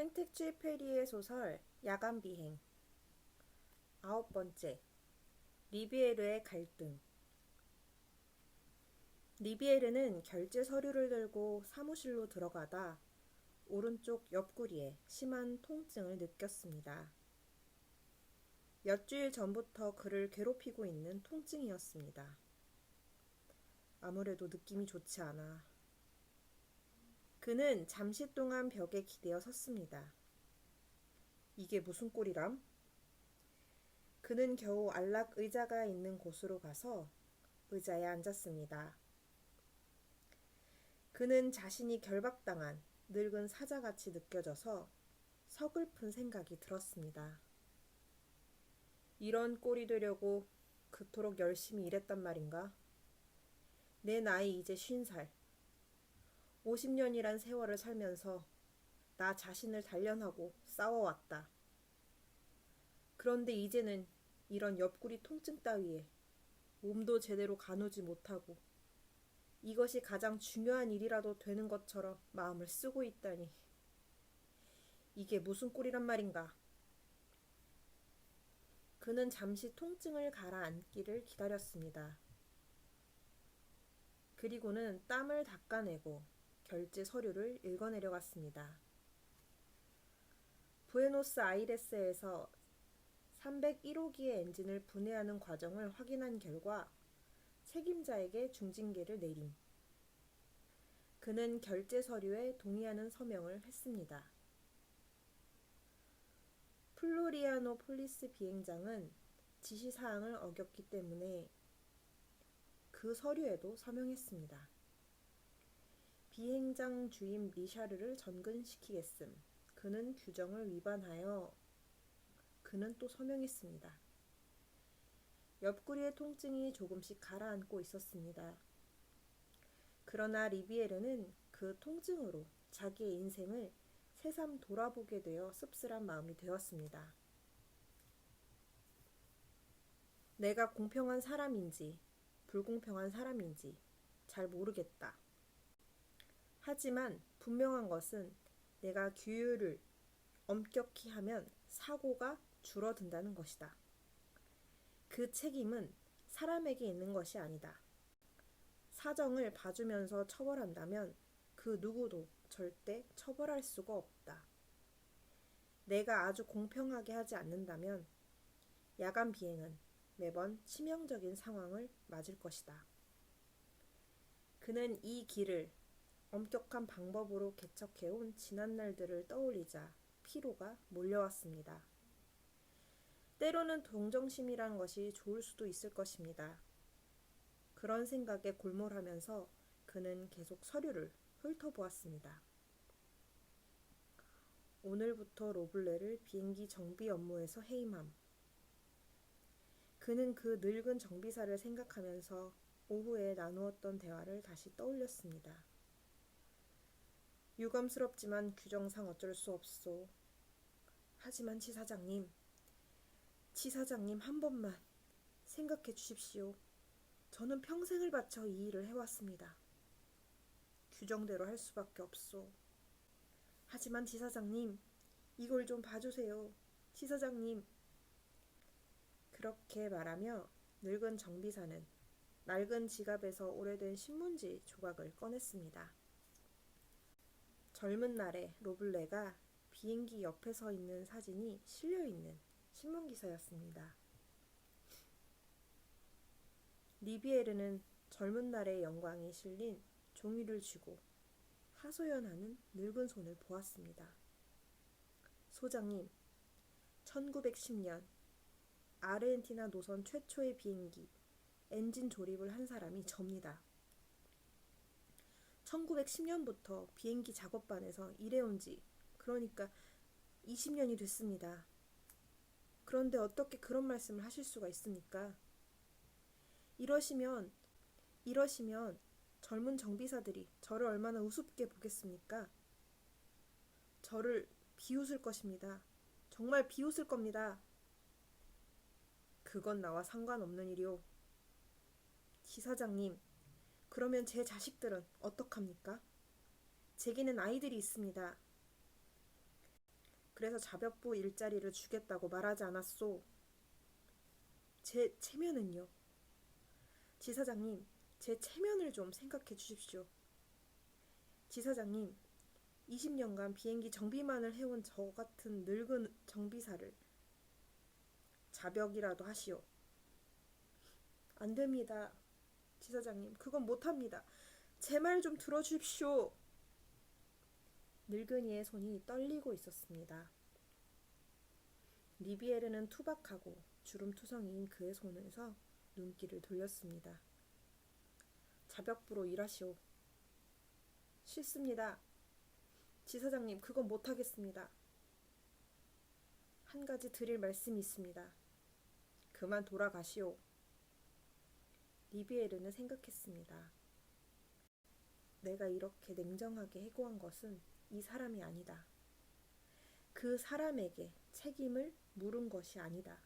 생텍쥐 페리의 소설 야간 비행. 9번째. 리비에르의 갈등. 리비에르는 결제 서류를 들고 사무실로 들어가다 오른쪽 옆구리에 심한 통증을 느꼈습니다. 몇 주일 전부터 그를 괴롭히고 있는 통증이었습니다. 아무래도 느낌이 좋지 않아. 그는 잠시 동안 벽에 기대어 섰습니다. 이게 무슨 꼴이람? 그는 겨우 안락 의자가 있는 곳으로 가서 의자에 앉았습니다. 그는 자신이 결박당한 늙은 사자같이 느껴져서 서글픈 생각이 들었습니다. 이런 꼴이 되려고 그토록 열심히 일했단 말인가? 내 나이 이제 50살. 50년이란 세월을 살면서 나 자신을 단련하고 싸워왔다. 그런데 이제는 이런 옆구리 통증 따위에 몸도 제대로 가누지 못하고 이것이 가장 중요한 일이라도 되는 것처럼 마음을 쓰고 있다니. 이게 무슨 꼴이란 말인가? 그는 잠시 통증을 가라앉기를 기다렸습니다. 그리고는 땀을 닦아내고 결제 서류를 읽어내려갔습니다. 부에노스아이레스에서 301호기의 엔진을 분해하는 과정을 확인한 결과 책임자에게 중징계를 내림. 그는 결제 서류에 동의하는 서명을 했습니다. 플로리아노폴리스 비행장은 지시사항을 어겼기 때문에 그 서류에도 서명했습니다. 비행장 주임 리샤르를 전근시키겠음. 그는 규정을 위반하여. 그는 또 서명했습니다. 옆구리의 통증이 조금씩 가라앉고 있었습니다. 그러나 리비에르는 그 통증으로 자기의 인생을 새삼 돌아보게 되어 씁쓸한 마음이 되었습니다. 내가 공평한 사람인지 불공평한 사람인지 잘 모르겠다. 하지만 분명한 것은 내가 규율을 엄격히 하면 사고가 줄어든다는 것이다. 그 책임은 사람에게 있는 것이 아니다. 사정을 봐주면서 처벌한다면 그 누구도 절대 처벌할 수가 없다. 내가 아주 공평하게 하지 않는다면 야간 비행은 매번 치명적인 상황을 맞을 것이다. 그는 이 길을 엄격한 방법으로 개척해온 지난 날들을 떠올리자 피로가 몰려왔습니다. 때로는 동정심이란 것이 좋을 수도 있을 것입니다. 그런 생각에 골몰하면서 그는 계속 서류를 훑어보았습니다. 오늘부터 로블레를 비행기 정비 업무에서 해임함. 그는 그 늙은 정비사를 생각하면서 오후에 나누었던 대화를 다시 떠올렸습니다. 유감스럽지만 규정상 어쩔 수 없소. 하지만 지사장님 한 번만 생각해 주십시오. 저는 평생을 바쳐 이 일을 해왔습니다. 규정대로 할 수밖에 없소. 하지만 지사장님, 이걸 좀 봐주세요. 지사장님. 그렇게 말하며 늙은 정비사는 낡은 지갑에서 오래된 신문지 조각을 꺼냈습니다. 젊은 날의 로블레가 비행기 옆에 서 있는 사진이 실려있는 신문기사였습니다. 리비에르는 젊은 날의 영광이 실린 종이를 쥐고 하소연하는 늙은 손을 보았습니다. 소장님, 1910년 아르헨티나 노선 최초의 비행기 엔진 조립을 한 사람이 접니다. 1910년부터 비행기 작업반에서 일해온 지 그러니까 20년이 됐습니다. 그런데 어떻게 그런 말씀을 하실 수가 있습니까? 이러시면 젊은 정비사들이 저를 얼마나 우습게 보겠습니까? 저를 비웃을 것입니다. 정말 비웃을 겁니다. 그건 나와 상관없는 일이오. 지사장님, 그러면 제 자식들은 어떡합니까? 제게는 아이들이 있습니다. 그래서 자벽부 일자리를 주겠다고 말하지 않았소. 제 체면은요? 지사장님, 제 체면을 좀 생각해 주십시오. 지사장님, 20년간 비행기 정비만을 해온 저 같은 늙은 정비사를 자벽이라도 하시오. 안 됩니다. 지사장님, 그건 못합니다. 제 말 좀 들어주십시오. 늙은이의 손이 떨리고 있었습니다. 리비에르는 투박하고 주름투성이인 그의 손에서 눈길을 돌렸습니다. 자벽부로 일하시오. 싫습니다. 지사장님, 그건 못하겠습니다. 한 가지 드릴 말씀이 있습니다. 그만 돌아가시오. 리비에르는 생각했습니다. 내가 이렇게 냉정하게 해고한 것은 이 사람이 아니다. 그 사람에게 책임을 물은 것이 아니다.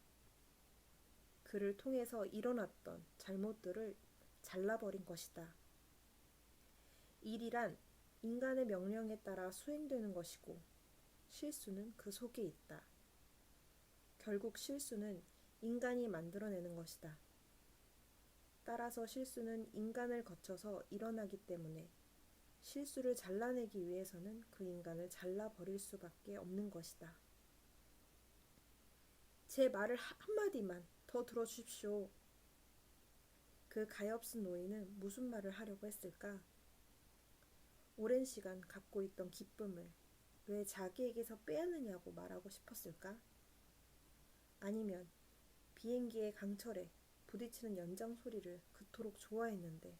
그를 통해서 일어났던 잘못들을 잘라버린 것이다. 일이란 인간의 명령에 따라 수행되는 것이고 실수는 그 속에 있다. 결국 실수는 인간이 만들어내는 것이다. 따라서 실수는 인간을 거쳐서 일어나기 때문에 실수를 잘라내기 위해서는 그 인간을 잘라버릴 수밖에 없는 것이다. 제 말을 한마디만 더 들어주십시오. 그 가엾은 노인은 무슨 말을 하려고 했을까? 오랜 시간 갖고 있던 기쁨을 왜 자기에게서 빼앗느냐고 말하고 싶었을까? 아니면 비행기의 강철에 부딪히는 연장 소리를 그토록 좋아했는데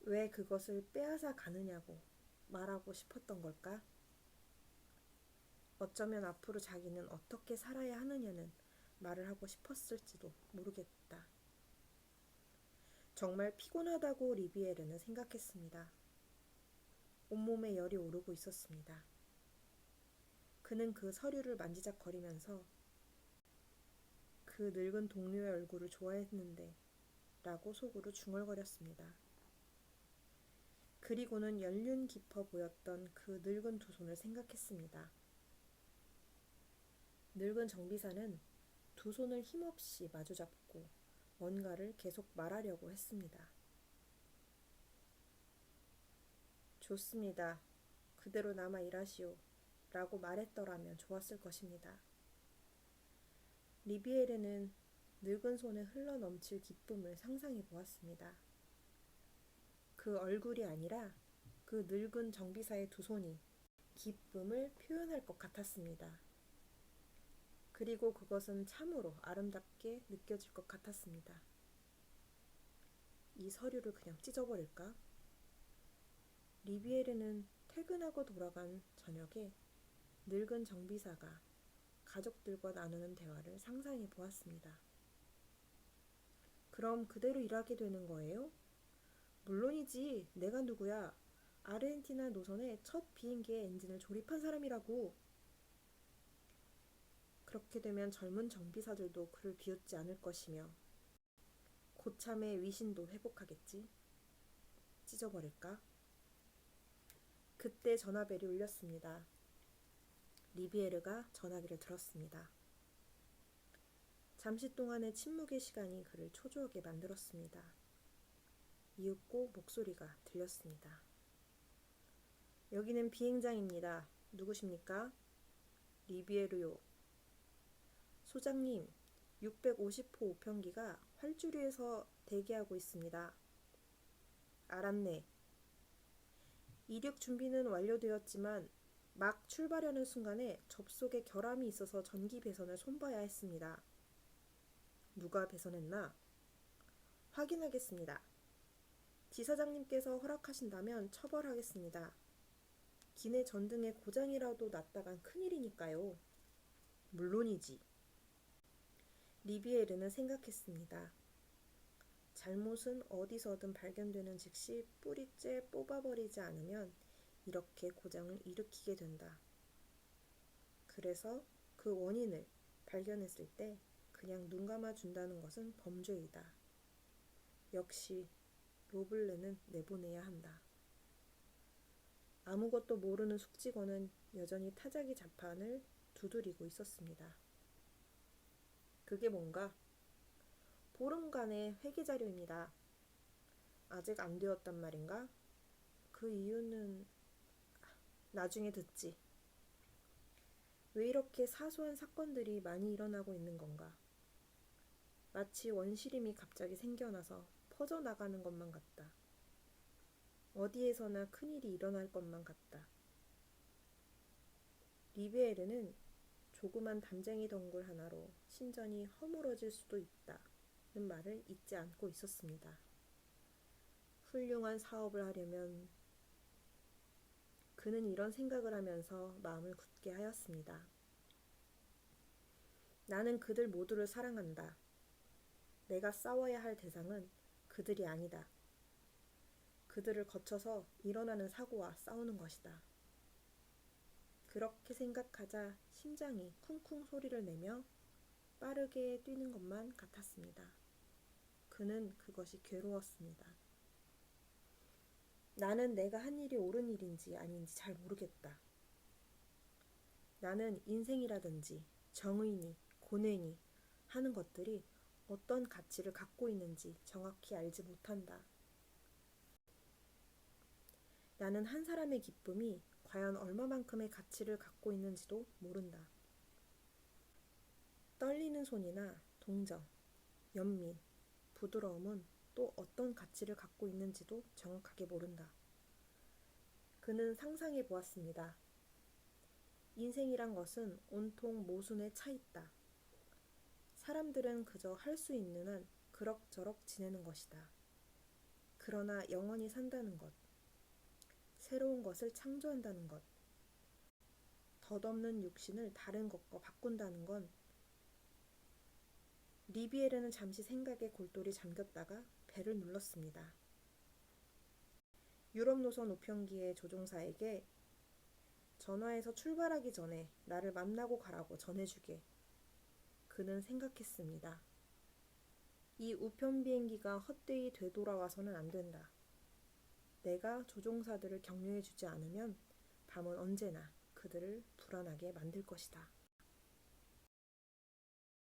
왜 그것을 빼앗아 가느냐고 말하고 싶었던 걸까? 어쩌면 앞으로 자기는 어떻게 살아야 하느냐는 말을 하고 싶었을지도 모르겠다. 정말 피곤하다고 리비에르는 생각했습니다. 온몸에 열이 오르고 있었습니다. 그는 그 서류를 만지작거리면서 그 늙은 동료의 얼굴을 좋아했는데 라고 속으로 중얼거렸습니다. 그리고는 연륜 깊어 보였던 그 늙은 두 손을 생각했습니다. 늙은 정비사는 두 손을 힘없이 마주잡고 뭔가를 계속 말하려고 했습니다. 좋습니다. 그대로 남아 일하시오. 라고 말했더라면 좋았을 것입니다. 리비에르는 늙은 손에 흘러넘칠 기쁨을 상상해 보았습니다. 그 얼굴이 아니라 그 늙은 정비사의 두 손이 기쁨을 표현할 것 같았습니다. 그리고 그것은 참으로 아름답게 느껴질 것 같았습니다. 이 서류를 그냥 찢어버릴까? 리비에르는 퇴근하고 돌아간 저녁에 늙은 정비사가 가족들과 나누는 대화를 상상해 보았습니다. 그럼 그대로 일하게 되는 거예요? 물론이지. 내가 누구야? 아르헨티나 노선의 첫 비행기의 엔진을 조립한 사람이라고. 그렇게 되면 젊은 정비사들도 그를 비웃지 않을 것이며 고참의 위신도 회복하겠지. 찢어버릴까? 그때 전화벨이 울렸습니다. 리비에르가 전화기를 들었습니다. 잠시 동안의 침묵의 시간이 그를 초조하게 만들었습니다. 이윽고 목소리가 들렸습니다. 여기는 비행장입니다. 누구십니까? 리비에르요. 소장님, 650호 우편기가 활주리에서 대기하고 있습니다. 알았네. 이륙 준비는 완료되었지만 막 출발하는 순간에 접속에 결함이 있어서 전기 배선을 손봐야 했습니다. 누가 배선했나? 확인하겠습니다. 지사장님께서 허락하신다면 처벌하겠습니다. 기내 전등에 고장이라도 났다간 큰일이니까요. 물론이지. 리비에르는 생각했습니다. 잘못은 어디서든 발견되는 즉시 뿌리째 뽑아버리지 않으면 이렇게 고장을 일으키게 된다. 그래서 그 원인을 발견했을 때 그냥 눈 감아준다는 것은 범죄이다. 역시 로블레는 내보내야 한다. 아무것도 모르는 숙직원은 여전히 타자기 자판을 두드리고 있었습니다. 그게 뭔가? 보름간의 회계 자료입니다. 아직 안 되었단 말인가? 그 이유는 나중에 듣지. 왜 이렇게 사소한 사건들이 많이 일어나고 있는 건가? 마치 원시림이 갑자기 생겨나서 퍼져나가는 것만 같다. 어디에서나 큰일이 일어날 것만 같다. 리베에르는 조그만 담쟁이 덩굴 하나로 신전이 허물어질 수도 있다는 말을 잊지 않고 있었습니다. 훌륭한 사업을 하려면 그는 이런 생각을 하면서 마음을 굳게 하였습니다. 나는 그들 모두를 사랑한다. 내가 싸워야 할 대상은 그들이 아니다. 그들을 거쳐서 일어나는 사고와 싸우는 것이다. 그렇게 생각하자 심장이 쿵쿵 소리를 내며 빠르게 뛰는 것만 같았습니다. 그는 그것이 괴로웠습니다. 나는 내가 한 일이 옳은 일인지 아닌지 잘 모르겠다. 나는 인생이라든지 정의니 고뇌니 하는 것들이 어떤 가치를 갖고 있는지 정확히 알지 못한다. 나는 한 사람의 기쁨이 과연 얼마만큼의 가치를 갖고 있는지도 모른다. 떨리는 손이나 동정, 연민, 부드러움은 또 어떤 가치를 갖고 있는지도 정확하게 모른다. 그는 상상해 보았습니다. 인생이란 것은 온통 모순에 차 있다. 사람들은 그저 할 수 있는 한 그럭저럭 지내는 것이다. 그러나 영원히 산다는 것, 새로운 것을 창조한다는 것, 덧없는 육신을 다른 것과 바꾼다는 건 리비에르는 잠시 생각에 골똘히 잠겼다가 배를 눌렀습니다. 유럽 노선 우편기의 조종사에게 전화해서 출발하기 전에 나를 만나고 가라고 전해주게. 그는 생각했습니다. 이 우편 비행기가 헛되이 되돌아와서는 안 된다. 내가 조종사들을 격려해주지 않으면 밤은 언제나 그들을 불안하게 만들 것이다.